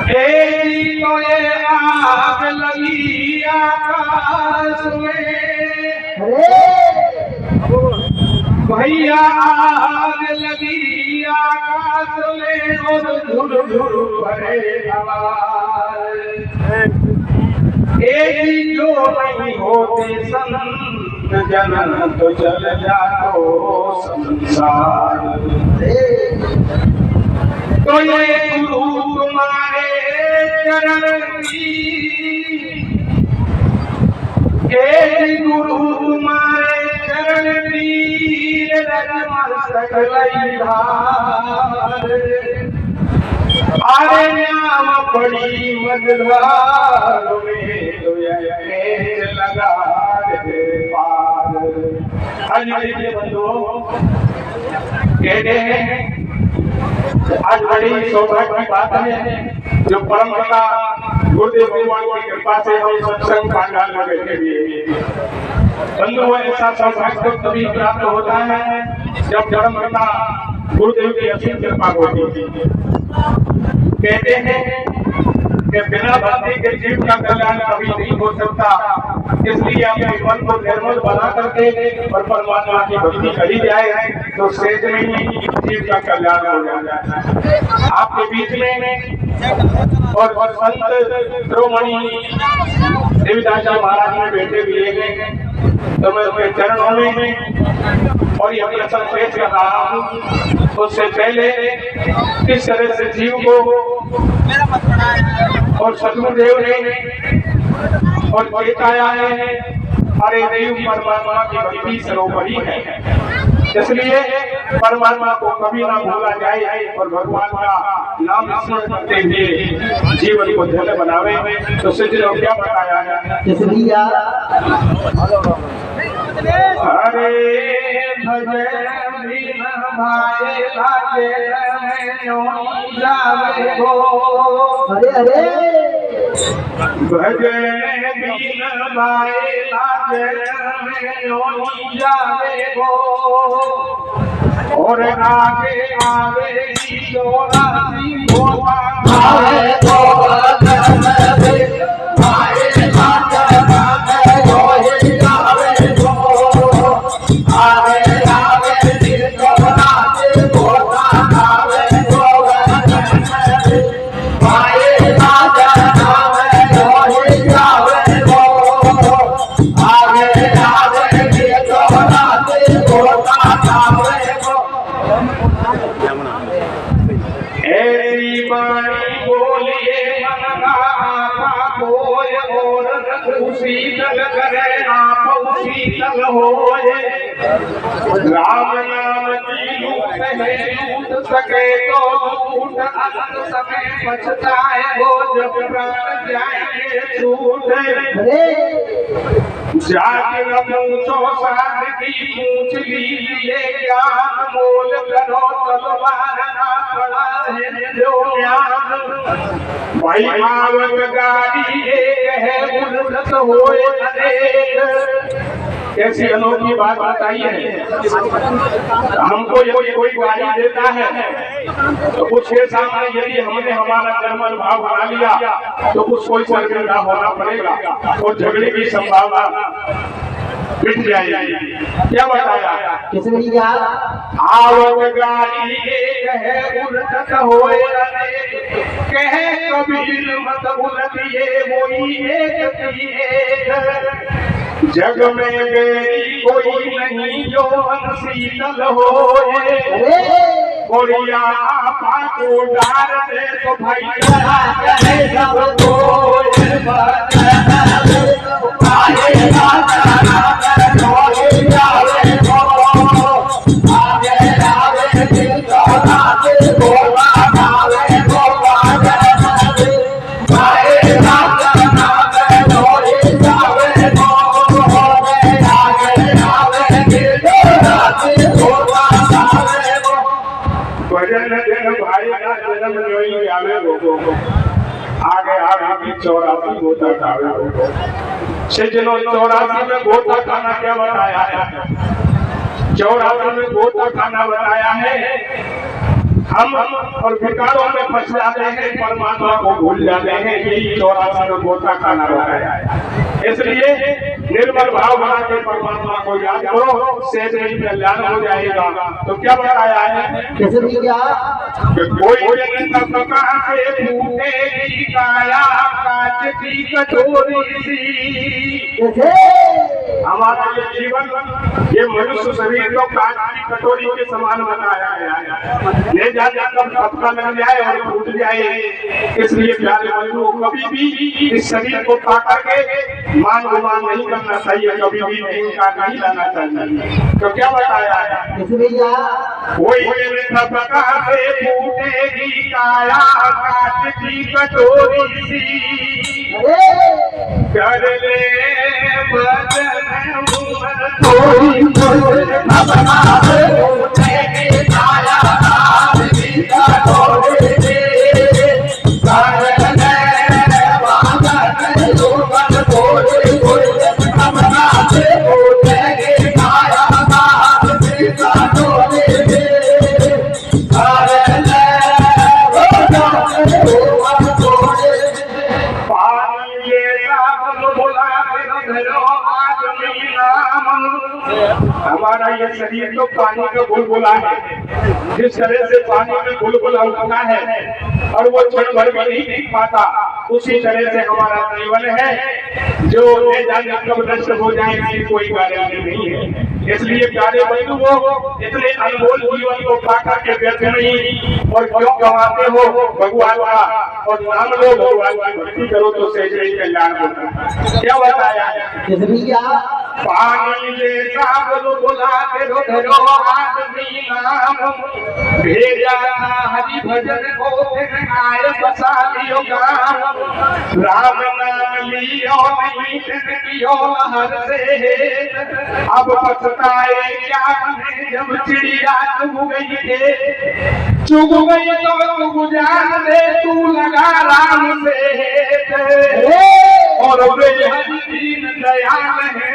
तो ये आग लगी आकाश में, भैया आग लगी आकाश में और धुल धुल भरे आवाज। जो नहीं होते संत जन तो चल जाओ संसार। तो ये गुरु तुम्हारे चरण की, गुरु तुम्हारे चरण की रजमस्तक लईधार। आरे नाम पड़ी मझधार में तो ये लगा रे पार। आज मेरे बंधुओं कहते हैं आज बड़ी सौभाग्य की बात है जो परम पिता गुरुदेव भगवान की कृपा से हम सत्संग पांडाल में बैठे हुए हैं। बंधुओं ऐसा सौभाग्य तभी प्राप्त होता है जब परम पिता गुरुदेव की असीम कृपा होती है। कहते हैं कि बिना भक्ति के जीव का कल्याण कभी नहीं हो सकता, इसलिए अपने मन को निर्मल बना करके और परमात्मा की भक्ति करी जाए तो सहज में ही जीव का कल्याण हो जाता है। आपके बीच में और संत श्रोमणी देवीदास जी महाराज में बैठे हुए हैं, तो मैं उनके चरणों में और ये प्रसंग पेश कर रहा हूँ। उससे पहले किस तरह से जीव को और सदगुरुदेव ने और चेताया है, अरे देव परमात्मा की भक्ति सर्वोपरि है, इसलिए परमात्मा को कभी ना भूला जाए और भगवान का नाम स्मरण करते हुए जीवन को धन्य बनावे। तो सिद्धों क्या बताया है, अरे भजन बिन भाए लागे जावे गो, अरे भजन बिन भाए लागे जावे गो, और आगे आवे चौरासी भोला आवे राम नाम की लूट है लूट सके तो लूट, अंत समय पछताए वो जब प्राण जाएंगे छूट। जाके न पूछो साध की पूछ लीजिए ज्ञान, मोल करो तलवार ना पड़ा है जो ज्ञान। भाई आवत गाड़ी एक है उन्नत होए अनेक। कैसी अनोखी बात बताइए, हमको यदि कोई गाड़ी देता है तो उसके सामने यदि हमने हमारा कर्मल भाव बना लिया तो कुछ कोई शर्मिंदा होना पड़ेगा और झगड़े की संभावना मिट जाएगी। क्या बताया किसने? आवत गाड़ी एक है उन्नत होए अनेक, कहे कबीर मत उलटिए वही एक की एक। जग में मेरी कोई नहीं जो शीतल होए, बोरिया आपा को डार दे तो भाई सबको चौरासी गोता खावे। 84 में गोता खाना क्या बताया है? 84 में गोता खाना बताया है। हम और विकारों में फंस जाते हैं, परमात्मा को भूल जाते हैं। यही 84 का गोता खाना होता है। इसलिए निर्मल भाव बना के परमात्मा को याद करो, सेठ नहीं कल्याण हो जाएगा। तो क्या बताया है? कैसे भैया? कोई कहाँ से फूटेगी काया कांच की कटोरी सी। हमारा ये जीवन, ये मनुष्य शरीर को कांच की कटोरी के समान बनाया गया है। ले जाकर पक्का लग जाए और फूट जाए। इसलिए प्यारे बंधुओं, कभी भी इस शरीर को पा करके मान गुमान नहीं करना चाहिए, कभी भी अहंकार नहीं लाना चाहिए। तो क्या बताया है? कोई कहाँ से फूटेगी काया कांच की कटोरी सी। कर ले भजन थोड़ी काया कांच की कटोरी सी। हमारा ये शरीर तो पानी का बुलबुला है। जिस तरह से पानी में बुलबुला उठता है और वो क्षण भर भी नहीं टिक पाता, उसी तरह से हमारा जीवन है जो ले जाने कब नष्ट हो जाए इसकी कोई गारंटी नहीं है। इसलिए प्यारे बंधुओं, इतने अनमोल जीवन को पाकर के व्यर्थ नहीं और क्यों गंवाते हो भगवान का, और नाम लो भगवान की भक्ति करो तो सहज ही कल्याण होता। क्या बताया है? पानी जैसा बुलबुला तेरो धरो आदमी नाम, भेजा हरि भजन को फिर आए बसा लियो गाम। राम नाम लियो नहीं फिर लियो हर से, अब पछताए क्या हमें जब चिड़िया चुग गई थे। चुग गई तो चुग जान दे तू लगा राम से, और बेहद दीन दयाल है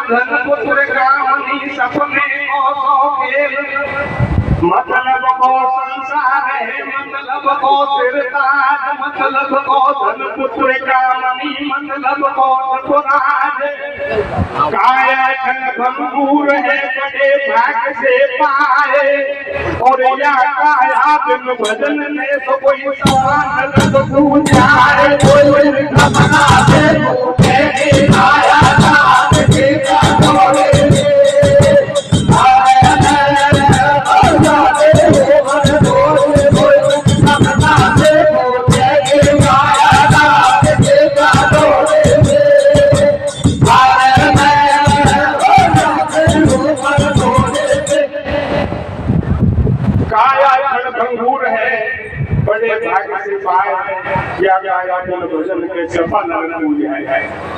धनपुत्र गावनी सपने को सो खेल। मतलब को संसार है, मतलब को सिरताज, मतलब को धनपुत्र गावनी, मतलब को ससुराज। काया भंगूर है बड़े भाग से पाए, और या काया बिन भजन में तो कोई समान न पूछाए। कोई बना दे आया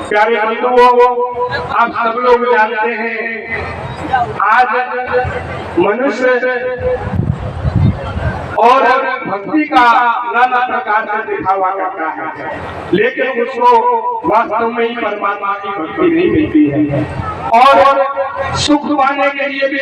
प्यारे बंधुओं, आप सब लोग जानते हैं आज मनुष्य और भक्ति का नाना प्रकार से दिखावा करता है, लेकिन उसको वास्तव में ही परमात्मा की भक्ति नहीं मिलती है। और सुख पाने के लिए भी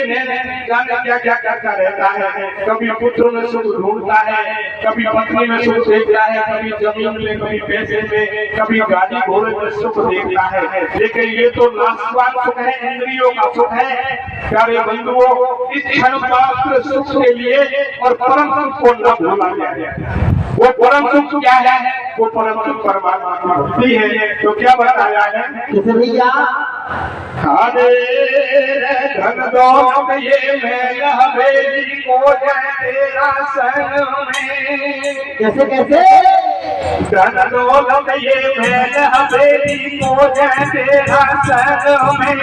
जाने क्या क्या करता रहता है। कभी पुत्र में सुख ढूंढता है, कभी पत्नी में सुख देखता है, कभी जमीन में, कभी पैसे में, कभी गाड़ी घोड़े में सुख देखता है। लेकिन ये तो नाशवान सुख है, इंद्रियों का सुख है। प्यारे बंधुओं, इस क्षण मात्र सुख के लिए और परम सुख को न भूला जाए। वो परम सुख क्या है? वो परम सुख परमात्मा की भक्ति है। तो क्या बताया है? धन दौलत ये महल हवेली को जाए तेरा सन में। कैसे कैसे? धन दौलत ये महल हवेली को जाए तेरा सन में।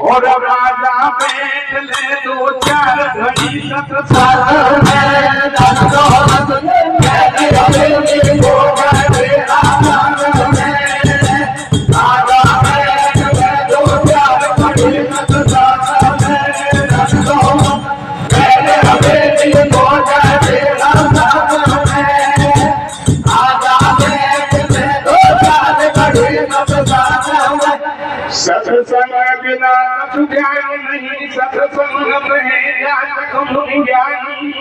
और राजा बैठ ले 2-4 घड़ी सत्संग में, धन दौलत मेरी हवेली हो गए आंगन में। राजा बैठ ले 2-4 घड़ी सत्संग में, धन दौलत मेरी हवेली हो गए आंगन में। राजा बैठ ले 2-4 घड़ी सत्संग में। सत्संग बिना ज्ञान नहीं, सत्संग में ज्ञान ज्ञानी।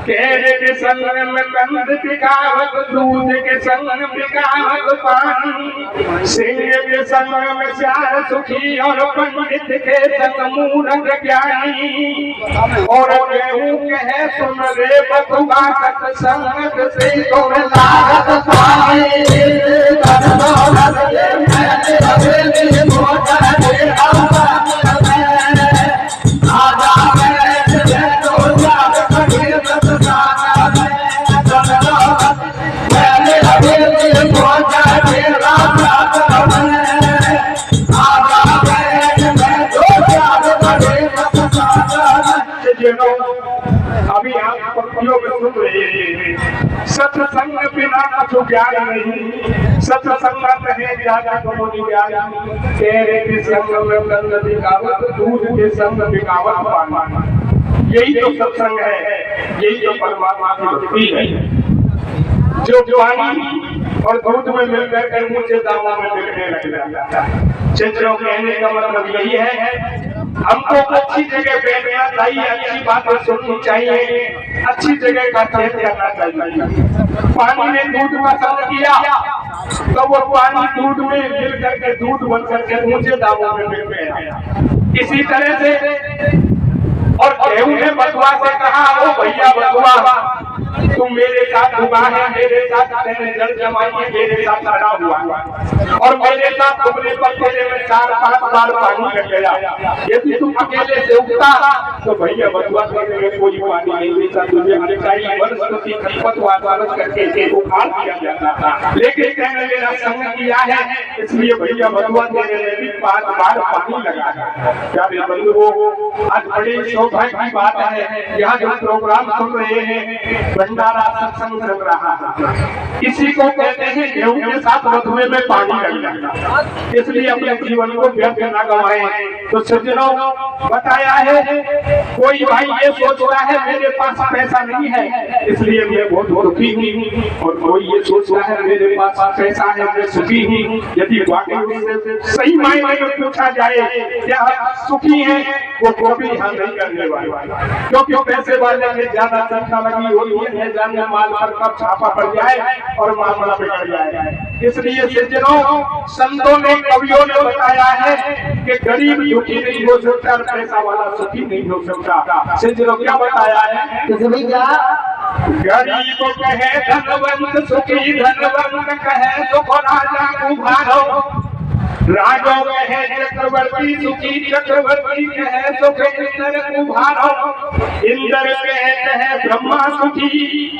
केरे के संग में कंद पिकावत, दूध के संग में पिकावत पानी। सिंह के संग में चार सुखी, और पंडित के संग मूढ़ ज्ञानी। और केहू कहे सुन रे बथुआ, सत्संग से तुम लागत पानी। धन दौलत मेरी हवेली हो गए आंगन में। राजा बैठ ले 2-4 घड़ी सत्संग में, धन दौलत मेरी हवेली हो गए आंगन में। राजा बैठ ले 2-4 घड़ी सत्संग में। अभी आप पंक्तियों में सुन रहे हैं, सत्संग बिना कछु ज्ञान नहीं, सत्संग कहे ज्यादा कमोनी ज्ञान। तेरे के संग में कंद बिकावत, दूध के संग बिकावत पानी। यही तो सत्संग है, यही तो परमात्मा की भक्ति है, जो पानी और दूध में मिलकर के ऊंचे दामों में बिकने लग जाता है। चंद्रों कहने का मतलब यही है, हमको अच्छी जगह बैठना चाहिए, अच्छी बातें सुननी चाहिए, अच्छी जगह का चयन करना चाहिए। पानी ने दूध का संग किया तो वो पानी दूध में मिल करके दूध बन करके ऊंचे दामों में मिल गया। इसी तरह से और केहू ने बथुआ से कहा, ओ भैया बथुआ तुम मेरे साथ हुआ है, मेरे साथ तेरे जल जमाई है, मेरे साथ लड़ा हुआ और मेरे साथ तुमने पत्थरे में 4-5 बार पानी कर गया। यदि तुम अकेले से उगता तो भैया बथुआ में कोई पानी नहीं देता, तुझे अनेकाई वर्ष की खरपतवार करके उखाड़ दिया जाता था। लेकिन कहने मेरा संग किया है, इसलिए भैया बथुआ तेरे में भी 5 बार पानी लगा है। प्यारे बंधुओं, आज बड़ी सौभाग्य की बात है, यहाँ जो प्रोग्राम सुन रहे हैं भंडारा सत्संग चल रहा है, इसी को कहते हैं गेहूं के साथ मधुमे में पानी लग जाना। इसलिए अपने जीवन को व्यर्थ न गवाएं। तो सज्जनों, बताया है कोई भाई ये सोचता है मेरे पास पैसा नहीं है इसलिए मैं बहुत दुखी हूँ, और कोई ये सोचता है मेरे पास पैसा है मैं सुखी हूँ। यदि वाकई सही मायने में पूछा जाए क्या सुखी है, वो कभी यहाँ नहीं करने वाले, क्योंकि पैसे वाले में ज्यादा चिंता लगी होती है, जाने माल पर कब छापा पड़ जाए और मामला बिगड़ जाए। इसलिए सज्जनों, संतों ने, कवियों ने बताया है कि गरीब दुखी नहीं हो सकता, पैसा वाला सुखी नहीं हो सकता। सज्जनों क्या बताया है, गरीब कहे धनवंत सुखी, धनवंत कहे सुख राजा उभारो। राजो कहे चक्रवर्ती सुखी, चक्रवर्ती कहे सुख इंद्र उभारो। इंद्र कहे ब्रह्मा सुखी,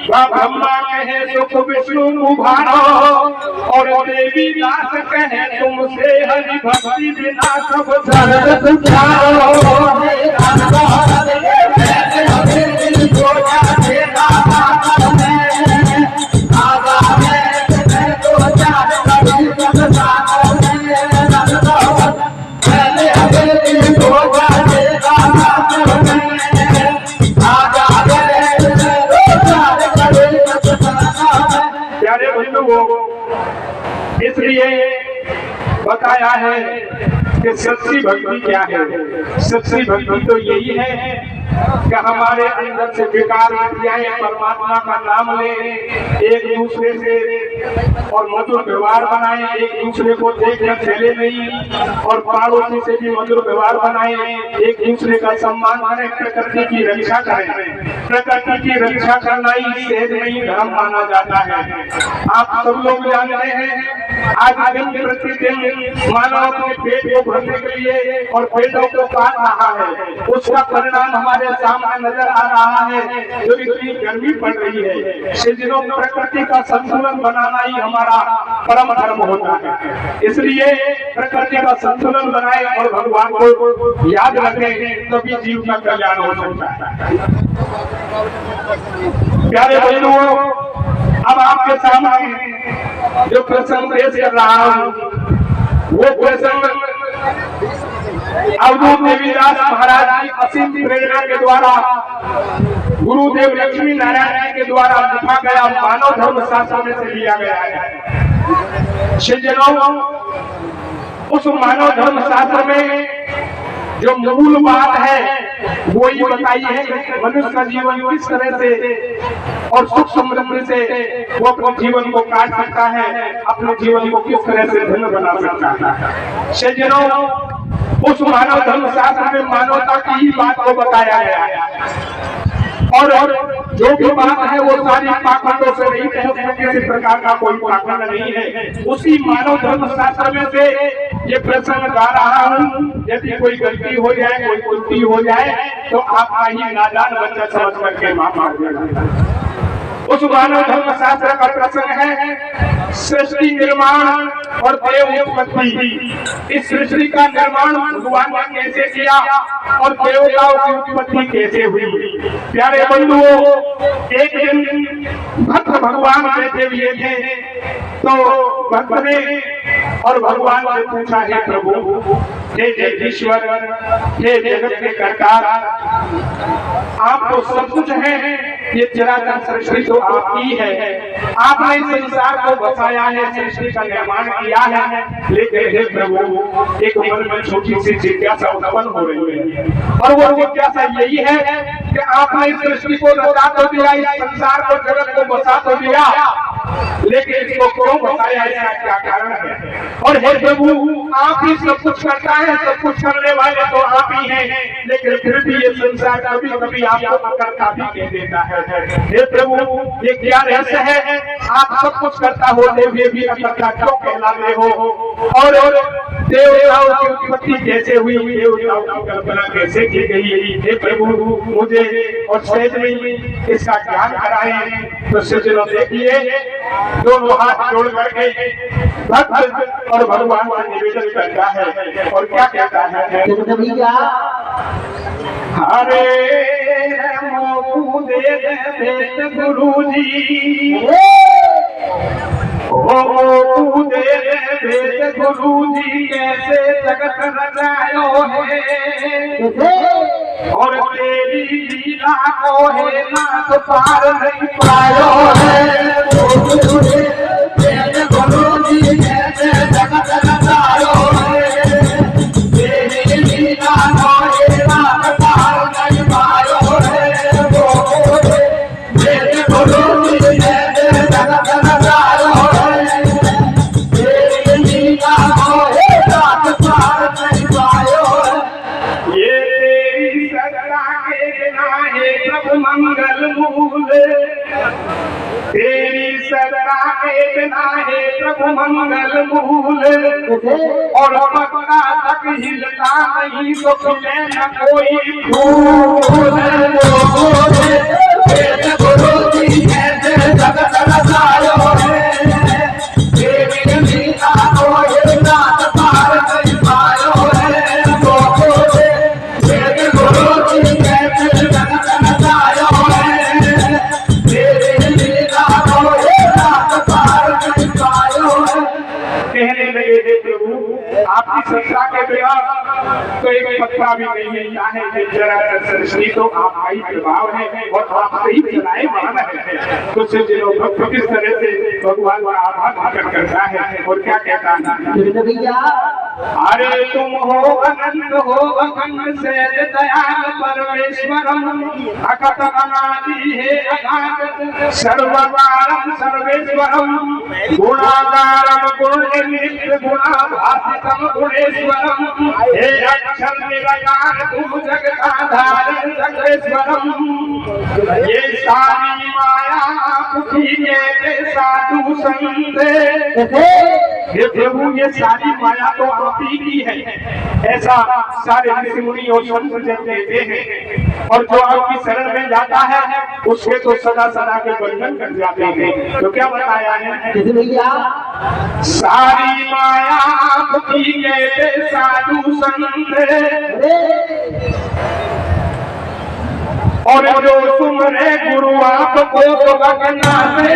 ब्रह्मा कहे सुख विष्णु उभारो। और देवी दास कहे तुमसे हरि भक्ति बिना सब जगत उजारो। इसलिए बताया है कि सच्ची भक्ति क्या है। सच्ची भक्ति तो यही है कि हमारे अंदर से विकार क्रियाएं परमात्मा का नाम ले, एक दूसरे से और मधुर व्यवहार बनाए, एक दूसरे को देखकर चले नहीं, और पड़ोसी से भी मधुर व्यवहार बनाए, एक दूसरे का सम्मान करें, प्रकृति की रक्षा करें। प्रकृति की रक्षा करना ही सेहत नहीं धर्म माना जाता है। आप सब लोग जानते हैं आज दिन प्रतिदिन मानव अपने पेट को भरने के लिए और पेटों को काट रहा है, उसका परिणाम हमारे हमारे सामने नजर आ रहा है, जो इतनी गर्मी पड़ रही है, सीजनों में प्रकृति का संतुलन बनाना ही हमारा परम धर्म होता है। इसलिए प्रकृति का संतुलन बनाए और भगवान को याद रखें, तभी जीव का कल्याण हो सकता है। प्यारे बंधुओं, अब आपके सामने जो प्रसंग पेश कर रहा हूं, वो प्रसंग अवधूत देवीदास महाराज की असीम प्रेरणा के द्वारा गुरुदेव लक्ष्मी नारायण जी के द्वारा लिखा गया मानव धर्म शास्त्र में से लिया गया है। उस मानव धर्म शास्त्र में जो मूल बात है वो ये बताई है कि मनुष्य का जीवन किस तरह से और सुख समृद्धि से वो अपने जीवन को काट सकता है, अपने जीवन को किस तरह से धन्य बना सकता है। उस मानव धर्म शास्त्र में मानवता की ही बात को बताया गया है, और जो भी बात है वो सारी पाखंडों से नहीं है, उसमें किसी प्रकार का कोई पाखंड नहीं है। उसी मानव धर्म शास्त्र में से ये प्रसंग गा रहा हूँ। यदि कोई गलती हो जाए, कोई त्रुटि हो जाए, तो आपका ही नादान बच्चा समझ करके माफ कर देना। उस मानव धर्म शास्त्र का प्रसंग है सृष्टि निर्माण और देव उत्पत्ति। इस सृष्टि का निर्माण भगवान ने कैसे किया और देवताओं की उत्पत्ति कैसे हुई। प्यारे बंधुओं, एक दिन भक्त भगवान बैठे हुए थे, तो भक्त ने और भगवान से पूछा, हे प्रभु, हे जगदीश्वर, हे जगत के कर्ता, आप तो सब कुछ हैं, ये चराचर सृष्टि तो आपकी है, आपने संसार को बसाया है, सृष्टि का निर्माण किया है, लेकिन हे प्रभु, एक मन में छोटी सी जिज्ञासा उत्पन्न हो रही है, और वो जिज्ञासा यही है कि आपने इस सृष्टि को रचा तो दिया, इस संसार को, जगत को बसा तो दिया, लेकिन इसको क्यों बसाया, इसका क्या कारण है। और हे प्रभु, आप ही सब कुछ करता है, सब कुछ करने वाले तो आप ही हैं, लेकिन फिर भी ये संसार कभी कभी आपको अकर्ता भी कह देता है। हे प्रभु, ये क्या रहस्य है, आप सब कुछ करता होते हुए भी अकर्ता क्यों कहलाते हो, और देवताओं की उत्पत्ति कैसे हुई, देवताओं की कल्पना कैसे की गई। हे प्रभु, मुझे और सहज में इसका ज्ञान कराए। तो सज्जनों देखिए, दोनों हाथ जोड़ करके भक्त और भगवान का निवेदन करता है, और क्या कहता है, हरे मोकू दे गुरु जी, ओ मोकू दे गुरु जी, कैसे जगत रचायो है, और तेरी लीला को है नाथ पार नहीं पायो है। गुरु जी कैसे जगत रचायो है, तेरी लीला को है नाथ पार नहीं पायो है। गुरु जी कैसे जगत रचायो है, तेरी लीला को है नाथ पार नहीं पायो है। ये तेरी सत्ता के बिना है प्रभु मंगल मूल, तेरी सत्ता के बिना है प्रभु मंगल मूल, और पक्का तक हिलता नहीं तो खिले न कोई फूल। गुरु जी कैसे जगत रचायो है, तेरी लीला को है नाथ पार नहीं पायो है। गुरु जी कैसे जगत रचायो है, तेरी लीला को है नाथ पार नहीं पायो है। कहने लगे, हे प्रभु, आपकी सत्ता के बिना तो एक पत्ता भी नहीं है, चाहे जरा सृष्टि तो आपका ही प्रभाव है और आपसे ही चलाए माना है। तो सज्जनों, भक्त किस तरह से भगवान का आभार प्रकट करता है, और क्या कहता है, अरे तुम हो अनंत हो अखंड से दयाल परमेश्वरम, अकथ अनादि है अनागत सर्वकारम सर्वेश्वरम, गुणागारम गुणनित्य गुणाभासितम गुणेश्वरम, हे अक्षर निराकार तुम जगदाधार जगेश्वरम। ये सारी माया पुखी के साधु संत, हे प्रभु ये सारी माया तो आप ही की है, ऐसा सारे ऋषि मुनि और संत जन कहते हैं। और जो आपकी शरण में जाता है उसके तो सदा सदा के बंधन कर जाते हैं। तो क्या बताया है भैया, सारी माया आपकी कहते साधु संत, और जो सुमरे गुरु आपको तो अज्ञान